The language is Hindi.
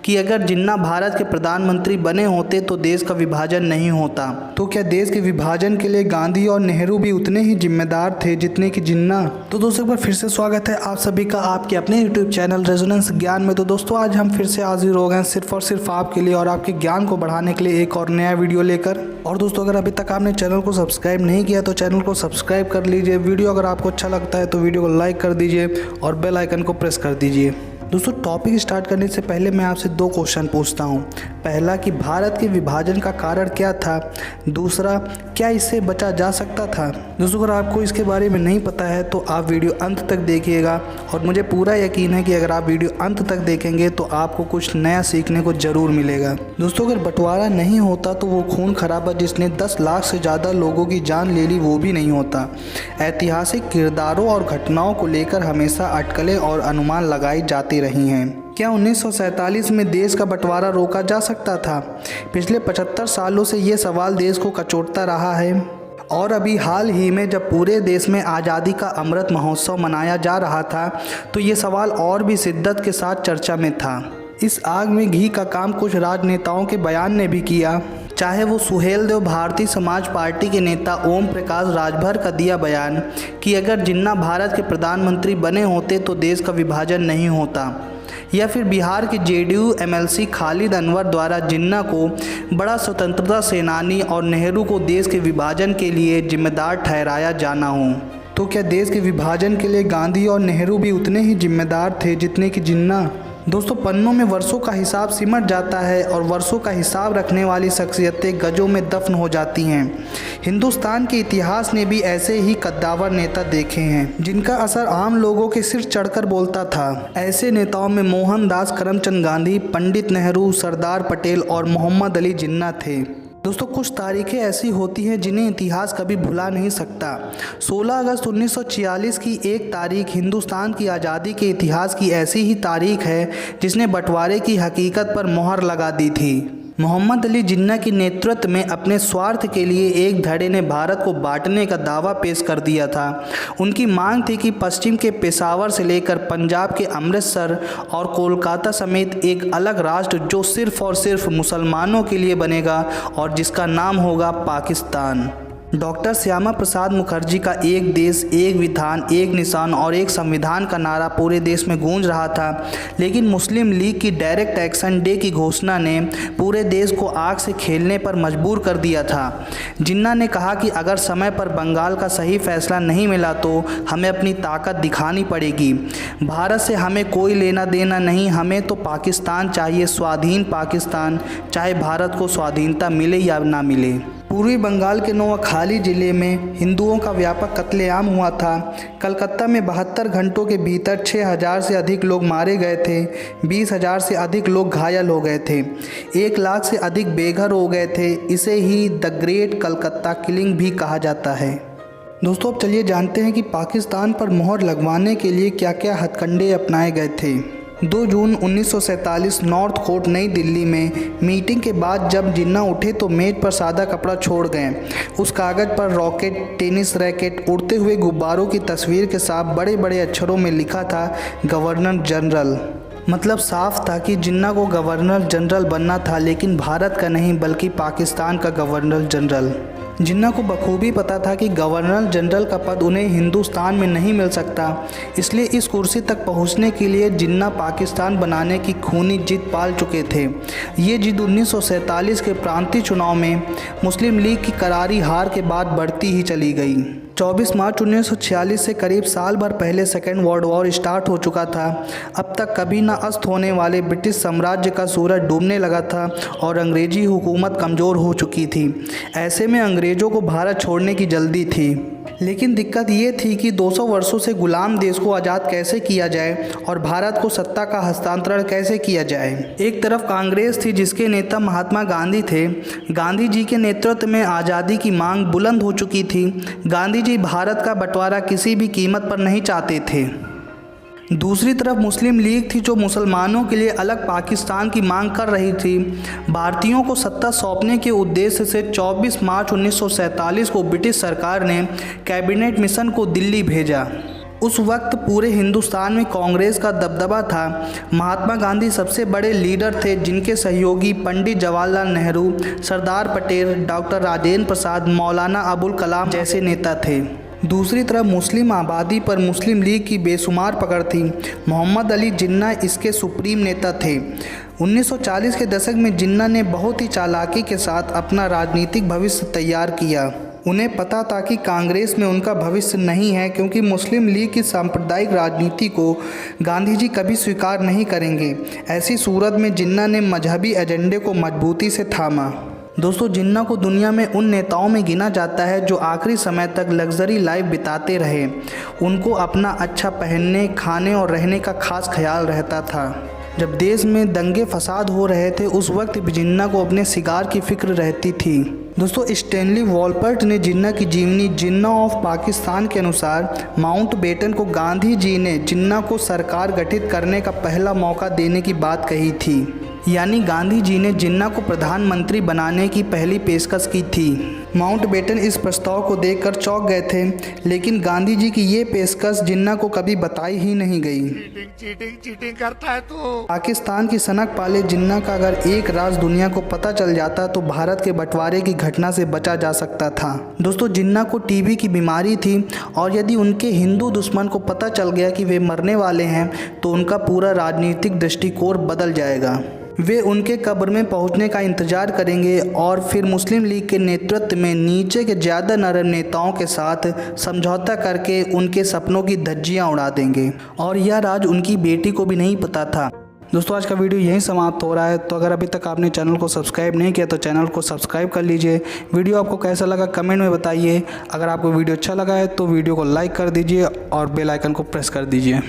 कि अगर जिन्ना भारत के प्रधानमंत्री बने होते तो देश का विभाजन नहीं होता। तो क्या देश के विभाजन के लिए गांधी और नेहरू भी उतने ही जिम्मेदार थे जितने कि जिन्ना? तो दोस्तों एक बार फिर से स्वागत है आप सभी का आपके अपने यूट्यूब चैनल रेजोनेंस ज्ञान में। तो दोस्तों आज हम फिर से हाजिर हो गए सिर्फ और सिर्फ आपके लिए और आपके ज्ञान को बढ़ाने के लिए एक और नया वीडियो लेकर। और दोस्तों अगर अभी तक आपने चैनल को सब्सक्राइब नहीं किया तो चैनल को सब्सक्राइब कर लीजिए। वीडियो अगर आपको अच्छा लगता है तो वीडियो को लाइक कर दीजिए और बेल आइकन को प्रेस कर दीजिए। दोस्तों टॉपिक स्टार्ट करने से पहले मैं आपसे दो क्वेश्चन पूछता हूँ। पहला कि भारत के विभाजन का कारण क्या था, दूसरा क्या इससे बचा जा सकता था। दोस्तों अगर आपको इसके बारे में नहीं पता है तो आप वीडियो अंत तक देखिएगा और मुझे पूरा यकीन है कि अगर आप वीडियो अंत तक देखेंगे तो आपको कुछ नया सीखने को ज़रूर मिलेगा। दोस्तों अगर बंटवारा नहीं होता तो वो खून खराबा जिसने 10 लाख से ज़्यादा लोगों की जान ले ली वो भी नहीं होता। ऐतिहासिक किरदारों और घटनाओं को लेकर हमेशा अटकलें और अनुमान लगाई जाती रही हैं। क्या 1947 में देश का बंटवारा रोका जा सकता था? पिछले 75 सालों से ये सवाल देश को कचोटता रहा है और अभी हाल ही में जब पूरे देश में आज़ादी का अमृत महोत्सव मनाया जा रहा था तो ये सवाल और भी शिद्दत के साथ चर्चा में था। इस आग में घी का काम कुछ राजनेताओं के बयान ने भी किया, चाहे वो सुहेलदेव भारतीय समाज पार्टी के नेता ओम प्रकाश राजभर का दिया बयान कि अगर जिन्ना भारत के प्रधानमंत्री बने होते तो देश का विभाजन नहीं होता, या फिर बिहार के जेडीयू एमएलसी खालिद अनवर द्वारा जिन्ना को बड़ा स्वतंत्रता सेनानी और नेहरू को देश के विभाजन के लिए जिम्मेदार ठहराया जाना हो। तो क्या देश के विभाजन के लिए गांधी और नेहरू भी उतने ही जिम्मेदार थे जितने कि जिन्ना? दोस्तों पन्नों में वर्षों का हिसाब सिमट जाता है और वर्षों का हिसाब रखने वाली शख्सियतें गजों में दफन हो जाती हैं। हिंदुस्तान के इतिहास ने भी ऐसे ही कद्दावर नेता देखे हैं जिनका असर आम लोगों के सिर चढ़कर बोलता था। ऐसे नेताओं में मोहनदास करमचंद गांधी, पंडित नेहरू, सरदार पटेल और मोहम्मद अली जिन्ना थे। दोस्तों कुछ तारीखें ऐसी होती हैं जिन्हें इतिहास कभी भुला नहीं सकता। 16 अगस्त 1946 की एक तारीख हिंदुस्तान की आज़ादी के इतिहास की ऐसी ही तारीख है जिसने बंटवारे की हकीकत पर मोहर लगा दी थी। मोहम्मद अली जिन्ना के नेतृत्व में अपने स्वार्थ के लिए एक धड़े ने भारत को बांटने का दावा पेश कर दिया था। उनकी मांग थी कि पश्चिम के पेशावर से लेकर पंजाब के अमृतसर और कोलकाता समेत एक अलग राष्ट्र जो सिर्फ और सिर्फ मुसलमानों के लिए बनेगा और जिसका नाम होगा पाकिस्तान। डॉक्टर श्यामा प्रसाद मुखर्जी का एक देश, एक विधान, एक निशान और एक संविधान का नारा पूरे देश में गूंज रहा था, लेकिन मुस्लिम लीग की डायरेक्ट एक्शन डे की घोषणा ने पूरे देश को आग से खेलने पर मजबूर कर दिया था। जिन्ना ने कहा कि अगर समय पर बंगाल का सही फैसला नहीं मिला तो हमें अपनी ताकत दिखानी पड़ेगी। भारत से हमें कोई लेना देना नहीं, हमें तो पाकिस्तान चाहिए, स्वाधीन पाकिस्तान, चाहे भारत को स्वाधीनता मिले या ना मिले। पूर्वी बंगाल के नोआखाली जिले में हिंदुओं का व्यापक कत्लेआम हुआ था। कलकत्ता में 72 घंटों के भीतर 6000 से अधिक लोग मारे गए थे, 20,000 से अधिक लोग घायल हो गए थे, 1 लाख से अधिक बेघर हो गए थे। इसे ही द ग्रेट कलकत्ता किलिंग भी कहा जाता है। दोस्तों अब चलिए जानते हैं कि पाकिस्तान पर मोहर लगवाने के लिए क्या क्या हथकंडे अपनाए गए थे। 2 जून 1947 नॉर्थ कोर्ट नई दिल्ली में मीटिंग के बाद जब जिन्ना उठे तो मेज पर सादा कपड़ा छोड़ गए। उस कागज़ पर रॉकेट, टेनिस रैकेट, उड़ते हुए गुब्बारों की तस्वीर के साथ बड़े बड़े अक्षरों में लिखा था गवर्नर जनरल। मतलब साफ था कि जिन्ना को गवर्नर जनरल बनना था, लेकिन भारत का नहीं बल्कि पाकिस्तान का गवर्नर जनरल। जिन्ना को बखूबी पता था कि गवर्नर जनरल का पद उन्हें हिंदुस्तान में नहीं मिल सकता, इसलिए इस कुर्सी तक पहुंचने के लिए जिन्ना पाकिस्तान बनाने की खूनी जिद पाल चुके थे। ये जिद 1947 के प्रांतीय चुनाव में मुस्लिम लीग की करारी हार के बाद बढ़ती ही चली गई। 24 मार्च 1946 से करीब साल भर पहले सेकेंड वर्ल्ड वॉर स्टार्ट हो चुका था। अब तक कभी न अस्त होने वाले ब्रिटिश साम्राज्य का सूरज डूबने लगा था और अंग्रेजी हुकूमत कमज़ोर हो चुकी थी। ऐसे में अंग्रेज़ों को भारत छोड़ने की जल्दी थी, लेकिन दिक्कत ये थी कि 200 वर्षों से गुलाम देश को आज़ाद कैसे किया जाए और भारत को सत्ता का हस्तांतरण कैसे किया जाए। एक तरफ कांग्रेस थी जिसके नेता महात्मा गांधी थे। गांधी जी के नेतृत्व में आज़ादी की मांग बुलंद हो चुकी थी। गांधी जी भारत का बंटवारा किसी भी कीमत पर नहीं चाहते थे। दूसरी तरफ मुस्लिम लीग थी जो मुसलमानों के लिए अलग पाकिस्तान की मांग कर रही थी। भारतीयों को सत्ता सौंपने के उद्देश्य से 24 मार्च 1947 को ब्रिटिश सरकार ने कैबिनेट मिशन को दिल्ली भेजा। उस वक्त पूरे हिंदुस्तान में कांग्रेस का दबदबा था। महात्मा गांधी सबसे बड़े लीडर थे जिनके सहयोगी पंडित जवाहरलाल नेहरू, सरदार पटेल, डॉक्टर राजेंद्र प्रसाद, मौलाना अबुल कलाम जैसे नेता थे। दूसरी तरफ मुस्लिम आबादी पर मुस्लिम लीग की बेशुमार पकड़ थी। मोहम्मद अली जिन्ना इसके सुप्रीम नेता थे। 1940 के दशक में जिन्ना ने बहुत ही चालाकी के साथ अपना राजनीतिक भविष्य तैयार किया। उन्हें पता था कि कांग्रेस में उनका भविष्य नहीं है, क्योंकि मुस्लिम लीग की सांप्रदायिक राजनीति को गांधी जी कभी स्वीकार नहीं करेंगे। ऐसी सूरत में जिन्ना ने मजहबी एजेंडे को मजबूती से थामा। दोस्तों, जिन्ना को दुनिया में उन नेताओं में गिना जाता है जो आखिरी समय तक लग्जरी लाइफ बिताते रहे। उनको अपना अच्छा पहनने, खाने और रहने का खास ख्याल रहता था। जब देश में दंगे फसाद हो रहे थे उस वक्त भी जिन्ना को अपने सिगार की फिक्र रहती थी। दोस्तों, स्टैनली वॉलपर्ट ने जिन्ना की जीवनी जिन्ना ऑफ पाकिस्तान के अनुसार माउंटबेटन को गांधी जी ने जिन्ना को सरकार गठित करने का पहला मौका देने की बात कही थी। यानी गांधी जी ने जिन्ना को प्रधानमंत्री बनाने की पहली पेशकश की थी। माउंटबेटन इस प्रस्ताव को देखकर चौंक गए थे, लेकिन गांधी जी की ये पेशकश जिन्ना को कभी बताई ही नहीं गई। चीटिंग करता है तू। पाकिस्तान की सनक पाले जिन्ना का अगर एक राज दुनिया को पता चल जाता तो भारत के बंटवारे की घटना से बचा जा सकता था। दोस्तों, जिन्ना को टीबी की बीमारी थी और यदि उनके हिंदू दुश्मन को पता चल गया कि वे मरने वाले हैं तो उनका पूरा राजनीतिक दृष्टिकोण बदल जाएगा। वे उनके कब्र में पहुंचने का इंतजार करेंगे और फिर मुस्लिम लीग के नेतृत्व में नीचे के ज़्यादा नरम नेताओं के साथ समझौता करके उनके सपनों की धज्जियां उड़ा देंगे। और यह राज उनकी बेटी को भी नहीं पता था। दोस्तों, आज का वीडियो यहीं समाप्त हो रहा है। तो अगर अभी तक आपने चैनल को सब्सक्राइब नहीं किया तो चैनल को सब्सक्राइब कर लीजिए। वीडियो आपको कैसा लगा कमेंट में बताइए। अगर आपको वीडियो अच्छा लगा है तो वीडियो को लाइक कर दीजिए और बेल आइकन को प्रेस कर दीजिए।